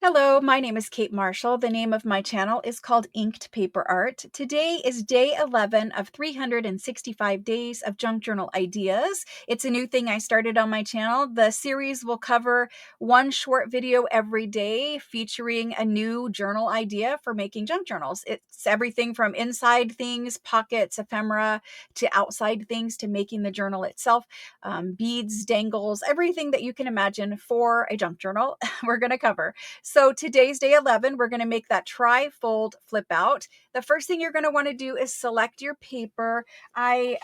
Hello, my name is Kate Marshall. The name of my channel is called Inked Paper Art. Today is day 11 of 365 days of junk journal ideas. It's a new thing I started on my channel. The series will cover one short video every day featuring a new journal idea for making junk journals. It's everything from inside things, pockets, ephemera, to outside things, to making the journal itself, beads, dangles, everything that you can imagine for a junk journal we're going to cover. So today's day 11, we're going to make that trifold flip out. The first thing you're going to want to do is select your paper. I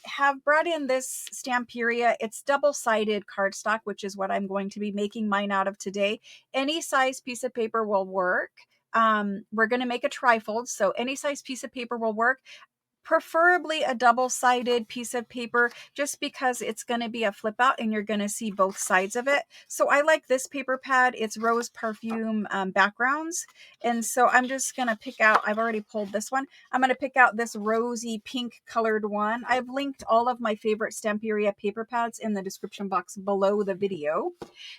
have brought in this Stamperia. It's double-sided cardstock, which is what I'm going to be making mine out of today. Any size piece of paper will work. We're going to make a trifold, so any size piece of paper will work. Preferably a double-sided piece of paper, just because it's going to be a flip out and you're going to see both sides of it. So I like this paper pad. It's Rose Parfum backgrounds. And so I'm just going to pick out, I've already pulled this one. I'm going to pick out this rosy pink colored one. I've linked all of my favorite Stamperia paper pads in the description box below the video.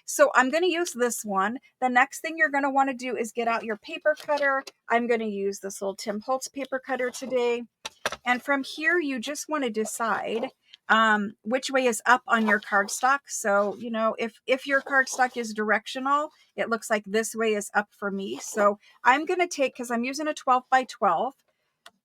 So I'm going to use this one. The next thing you're going to want to do is get out your paper cutter. I'm going to use this little Tim Holtz paper cutter today. And from here, you just want to decide which way is up on your cardstock. So, you know, if your cardstock is directional, it looks like this way is up for me. So I'm going to take, because I'm using a 12 by 12,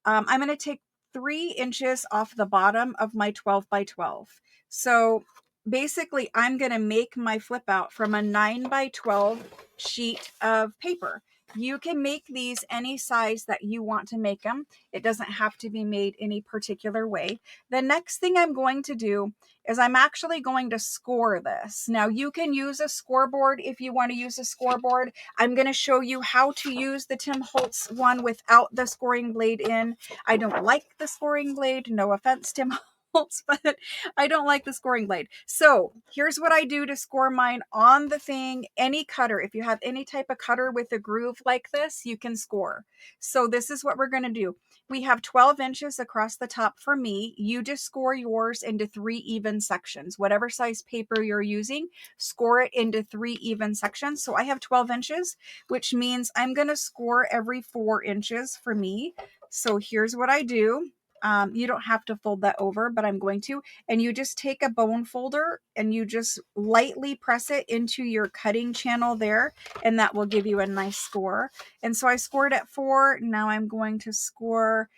I'm going to take 3 inches off the bottom of my 12 by 12. So basically, I'm going to make my flip out from a 9 by 12 sheet of paper. You can make these any size that you want to make them. It doesn't have to be made any particular way. The next thing I'm going to do is I'm actually going to score this. Now, you can use a scoreboard if you want to use a scoreboard. I'm going to show you how to use the Tim Holtz one without the scoring blade in. I don't like the scoring blade. No offense, Tim Holtz, but I don't like the scoring blade. So here's what I do to score mine on the thing. Any cutter, if you have any type of cutter with a groove like this, you can score. So this is what we're going to do. We have 12 inches across the top for me. You just score yours into 3 even sections. Whatever size paper you're using, score it into 3 even sections. So I have 12 inches, which means I'm going to score every 4 inches for me. So here's what I do. You don't have to fold that over, but I'm going to. And you just take a bone folder and you just lightly press it into your cutting channel there, and that will give you a nice score. And so I scored at 4. Now I'm going to score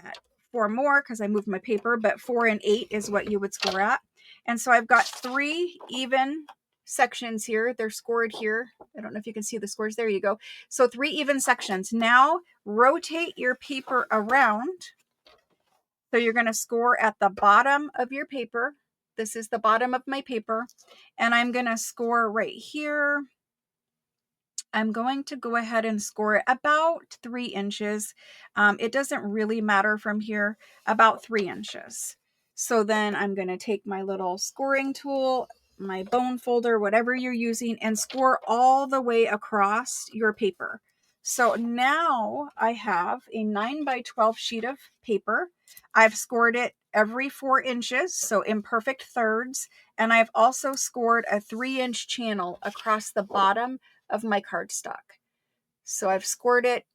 at 4 more because I moved my paper, but 4 and 8 is what you would score at. And so I've got 3 even sections here. They're scored here. I don't know if you can see the scores. There you go. So 3 even sections. Now rotate your paper around. So you're going to score at the bottom of your paper. This is the bottom of my paper. And I'm going to score right here. I'm going to go ahead and score it about 3 inches. It doesn't really matter from here, about 3 inches. So then I'm going to take my little scoring tool, my bone folder, whatever you're using, and score all the way across your paper. So now I have a 9 by 12 sheet of paper. I've scored it every 4 inches, so imperfect thirds. And I've also scored a 3-inch channel across the bottom of my cardstock. So I've scored it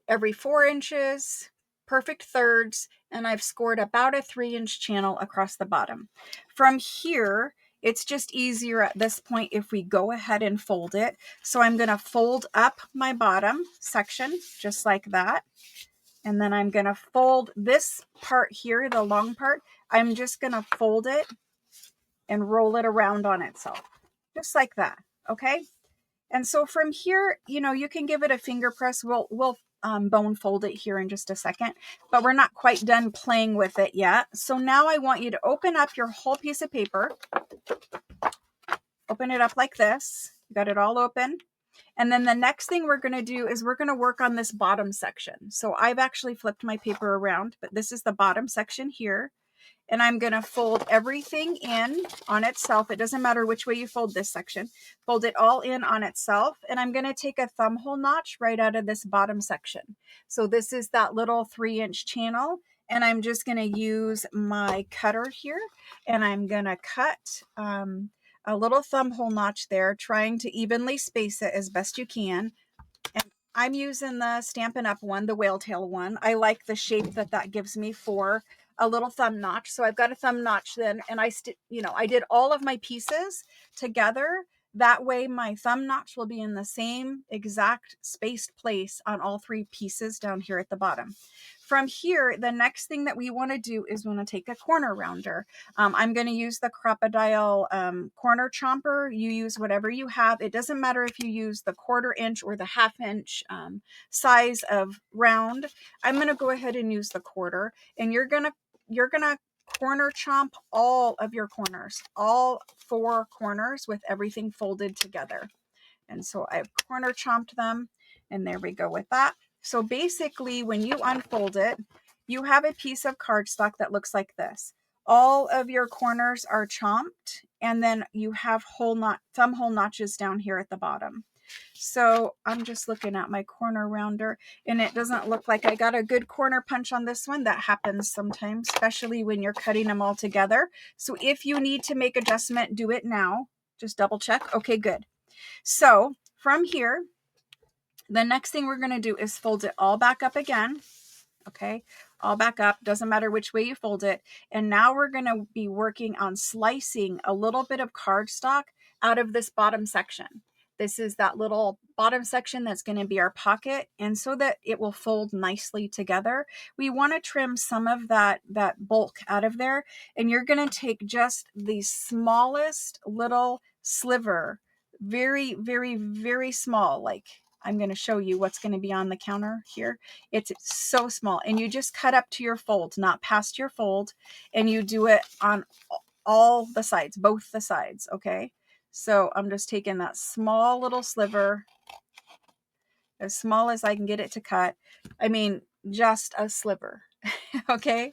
every 4 inches, perfect thirds, and I've scored about a 3-inch channel across the bottom. From here, it's just easier at this point if we go ahead and fold it. So I'm going to fold up my bottom section just like that. And then I'm going to fold this part here, the long part. I'm just going to fold it and roll it around on itself, just like that. Okay. And so from here, you know, you can give it a finger press. We'll bone fold it here in just a second, but we're not quite done playing with it yet. So now I want you to open up your whole piece of paper. Open it up like this. You got it all open. And then the next thing we're going to do is we're going to work on this bottom section. So I've actually flipped my paper around, but this is the bottom section here. And I'm going to fold everything in on itself. It doesn't matter which way you fold this section. Fold it all in on itself. And I'm going to take a thumb hole notch right out of this bottom section. So this is that little 3-inch channel. And I'm just going to use my cutter here. And I'm going to cut a little thumb hole notch there, trying to evenly space it as best you can I'm using the Stampin' Up one, the whale tail one. I like the shape that that gives me for a little thumb notch. So I've got a thumb notch then, and I did all of my pieces together. That way my thumb notch will be in the same exact spaced place on all three pieces down here at the bottom. From here, the next thing that we want to do is we want to take a corner rounder. I'm going to use the Crocodile corner chomper. You use whatever you have. It doesn't matter if you use the 1/4 inch or the 1/2 inch size of round. I'm going to go ahead and use the 1/4, and you're going to corner chomp all of your corners, all 4 corners with everything folded together. And so I've corner chomped them, and there we go with that. So basically, when you unfold it, you have a piece of cardstock that looks like this. All of your corners are chomped, and then you have thumb hole notches down here at the bottom. So I'm just looking at my corner rounder, and it doesn't look like I got a good corner punch on this one. That happens sometimes, especially when you're cutting them all together. So if you need to make adjustment, do it now. Just double check. Okay, good. So from here, the next thing we're going to do is fold it all back up again. Okay, all back up. Doesn't matter which way you fold it. And now we're going to be working on slicing a little bit of cardstock out of this bottom section. This is that little bottom section that's going to be our pocket. And so that it will fold nicely together, we want to trim some of that bulk out of there. And you're going to take just the smallest little sliver, very, very, very small. Like, I'm going to show you what's going to be on the counter here. It's so small, and you just cut up to your fold, not past your fold, and you do it on all the sides, both the sides. Okay. So I'm just taking that small little sliver, as small as I can get it to cut. I mean, just a sliver. Okay.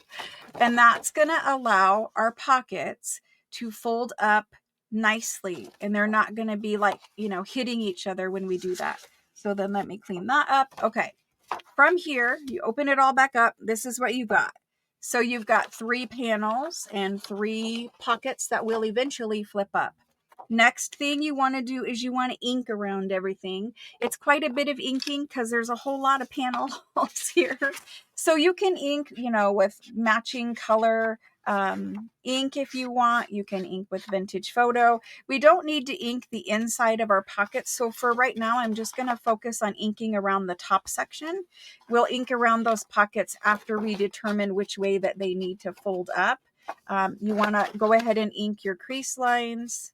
And that's going to allow our pockets to fold up nicely, and they're not going to be like, hitting each other when we do that. So then let me clean that up. Okay. From here, you open it all back up. This is what you got. So you've got 3 panels and 3 pockets that will eventually flip up. Next thing you want to do is you want to ink around everything. It's quite a bit of inking because there's a whole lot of panels here. So you can ink, with matching color ink if you want. You can ink with vintage photo. We don't need to ink the inside of our pockets. So for right now, I'm just going to focus on inking around the top section. We'll ink around those pockets after we determine which way that they need to fold up. You want to go ahead and ink your crease lines.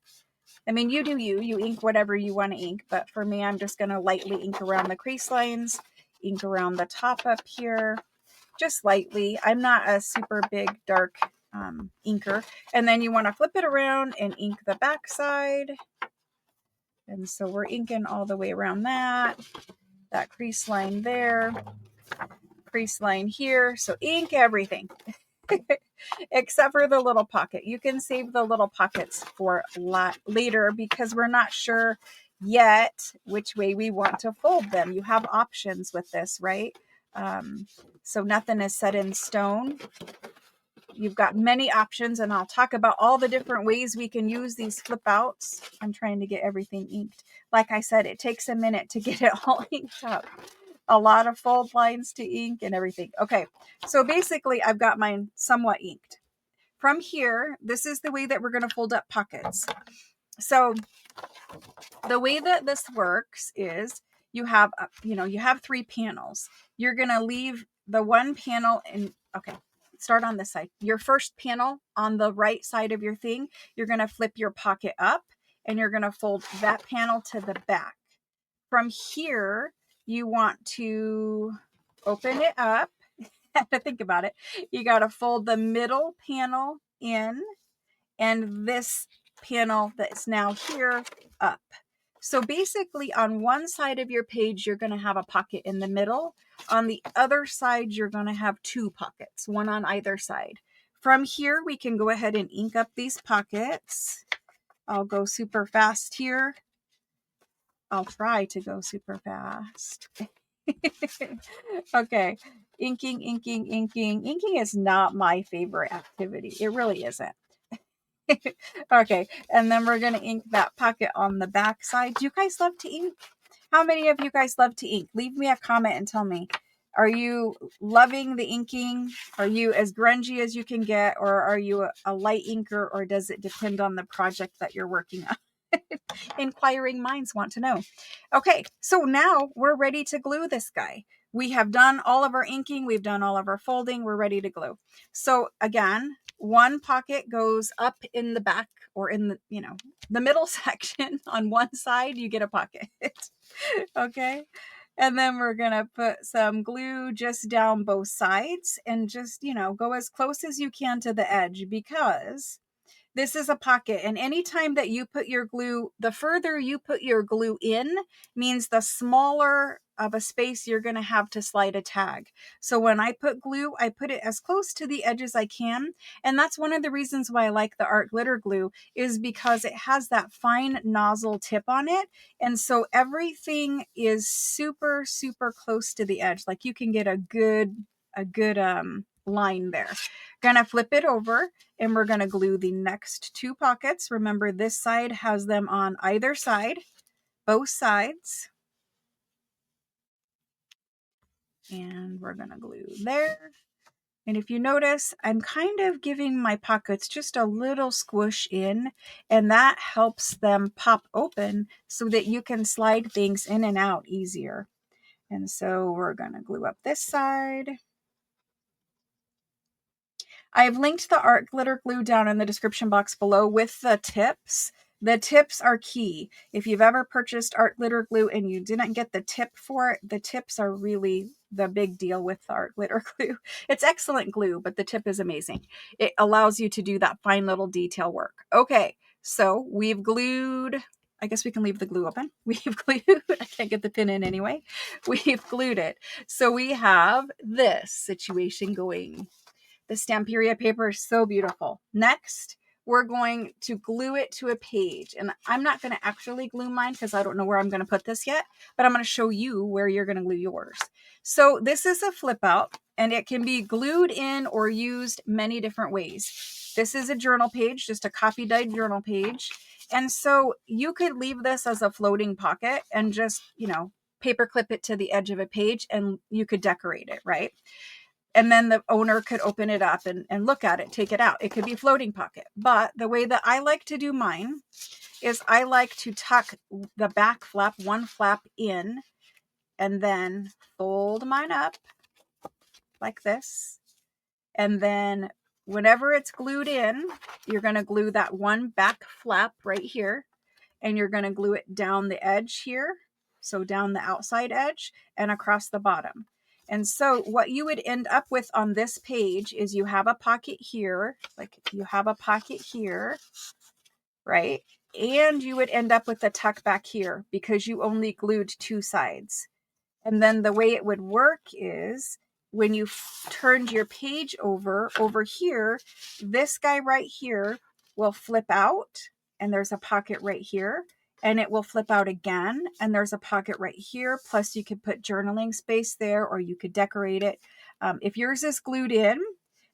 I mean, you do you ink whatever you want to ink, but for me, I'm just going to lightly ink around the crease lines, ink around the top up here, just lightly. I'm not a super big, dark inker. And then you want to flip it around and ink the back side. And so we're inking all the way around that crease line there, crease line here. So ink everything. Except for the little pocket. You can save the little pockets for later because we're not sure yet which way we want to fold them. You have options with this, right? So nothing is set in stone. You've got many options, and I'll talk about all the different ways we can use these flip outs. I'm trying to get everything inked. Like I said, it takes a minute to get it all inked up. A lot of fold lines to ink and everything. Okay, so basically I've got mine somewhat inked. From here, this is the way that we're going to fold up pockets. So the way that this works is you have 3 panels. You're going to leave the one panel in, okay, start on this side. Your first panel on the right side of your thing, you're going to flip your pocket up, and you're going to fold that panel to the back. From here, you want to open it up. Have to think about it. You got to fold the middle panel in, and this panel that's now here up. So basically on one side of your page, you're going to have a pocket in the middle. On the other side, you're going to have 2 pockets, one on either side. From here, we can go ahead and ink up these pockets. I'll go super fast here. I'll try to go super fast. Okay. Inking. Inking is not my favorite activity. It really isn't. Okay. And then we're going to ink that pocket on the back side. Do you guys love to ink? How many of you guys love to ink? Leave me a comment and tell me. Are you loving the inking? Are you as grungy as you can get, or are you a light inker, or does it depend on the project that you're working on? Inquiring minds want to know. Okay, so now we're ready to glue this guy. We have done all of our inking. We've done all of our folding. We're ready to glue. So again, one pocket goes up in the back, or in the, the middle section on one side, you get a pocket. Okay. And then we're going to put some glue just down both sides and just, go as close as you can to the edge, because this is a pocket, and anytime that you put your glue, the further you put your glue in means the smaller of a space you're going to have to slide a tag. So when I put glue, I put it as close to the edge as I can. And that's one of the reasons why I like the art glitter glue, is because it has that fine nozzle tip on it. And so everything is super, super close to the edge. Like you can get a good line there. Gonna flip it over, and we're gonna glue the next two pockets. Remember, this side has them on either side, both sides. And we're gonna glue there. And if you notice, I'm kind of giving my pockets just a little squish in, and that helps them pop open so that you can slide things in and out easier. And so we're gonna glue up this side. I've linked the art glitter glue down in the description box below with the tips. The tips are key. If you've ever purchased art glitter glue and you didn't get the tip for it, the tips are really the big deal with the art glitter glue. It's excellent glue, but the tip is amazing. It allows you to do that fine little detail work. Okay, so we've glued, I guess we can leave the glue open. We've glued, I can't get the pin in anyway. We've glued it. So we have this situation going. The Stamperia paper is so beautiful. Next, we're going to glue it to a page. And I'm not going to actually glue mine because I don't know where I'm going to put this yet, but I'm going to show you where you're going to glue yours. So this is a flip out, and it can be glued in or used many different ways. This is a journal page, just a copy dyed journal page. And so you could leave this as a floating pocket and just, paper clip it to the edge of a page, and you could decorate it, right? And then the owner could open it up and look at it, take it out. It could be floating pocket. But the way that I like to do mine is I like to tuck the back flap, one flap in, and then fold mine up like this. And then whenever it's glued in, you're going to glue that one back flap right here, and you're going to glue it down the edge here. So down the outside edge and across the bottom. And so what you would end up with on this page is you have a pocket here, like you have a pocket here, right? And you would end up with a tuck back here because you only glued two sides. And then the way it would work is when you turned your page over here, this guy right here will flip out, and there's a pocket right here. And it will flip out again, and there's a pocket right here. Plus you could put journaling space there, or you could decorate it. If yours is glued in,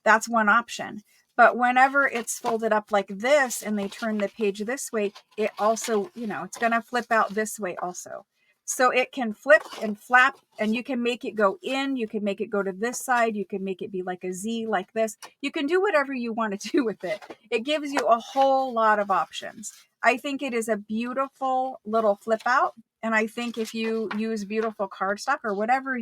that's one option. But whenever it's folded up like this and they turn the page this way, it also, it's going to flip out this way also. So it can flip and flap, and you can make it go in, you can make it go to this side, you can make it be like a Z like this. You can do whatever you want to do with it. It gives you a whole lot of options. I think it is a beautiful little flip out. And I think if you use beautiful cardstock or whatever,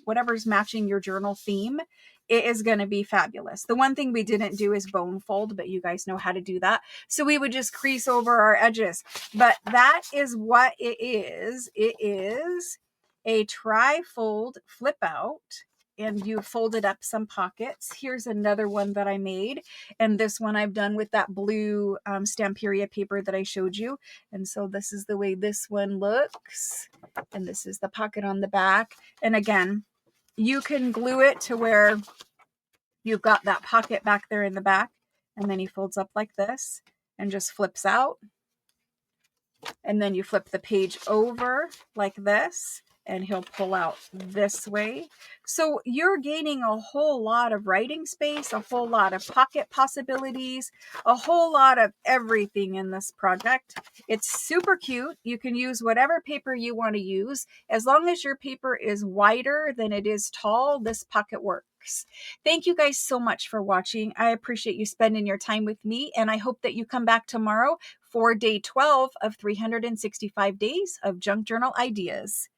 whatever's matching your journal theme, it is going to be fabulous. The one thing we didn't do is bone fold, but you guys know how to do that. So we would just crease over our edges. But that is what it is. It is a trifold flip out, and you folded up some pockets. Here's another one that I made. And this one I've done with that blue Stamperia paper that I showed you. And so this is the way this one looks. And this is the pocket on the back. And again, you can glue it to where you've got that pocket back there in the back, and then he folds up like this and just flips out. And then you flip the page over like this, and he'll pull out this way. So you're gaining a whole lot of writing space, a whole lot of pocket possibilities, a whole lot of everything in this project. It's super cute. You can use whatever paper you want to use. As long as your paper is wider than it is tall, this pocket works. Thank you guys so much for watching. I appreciate you spending your time with me, and I hope that you come back tomorrow for day 12 of 365 days of junk journal ideas.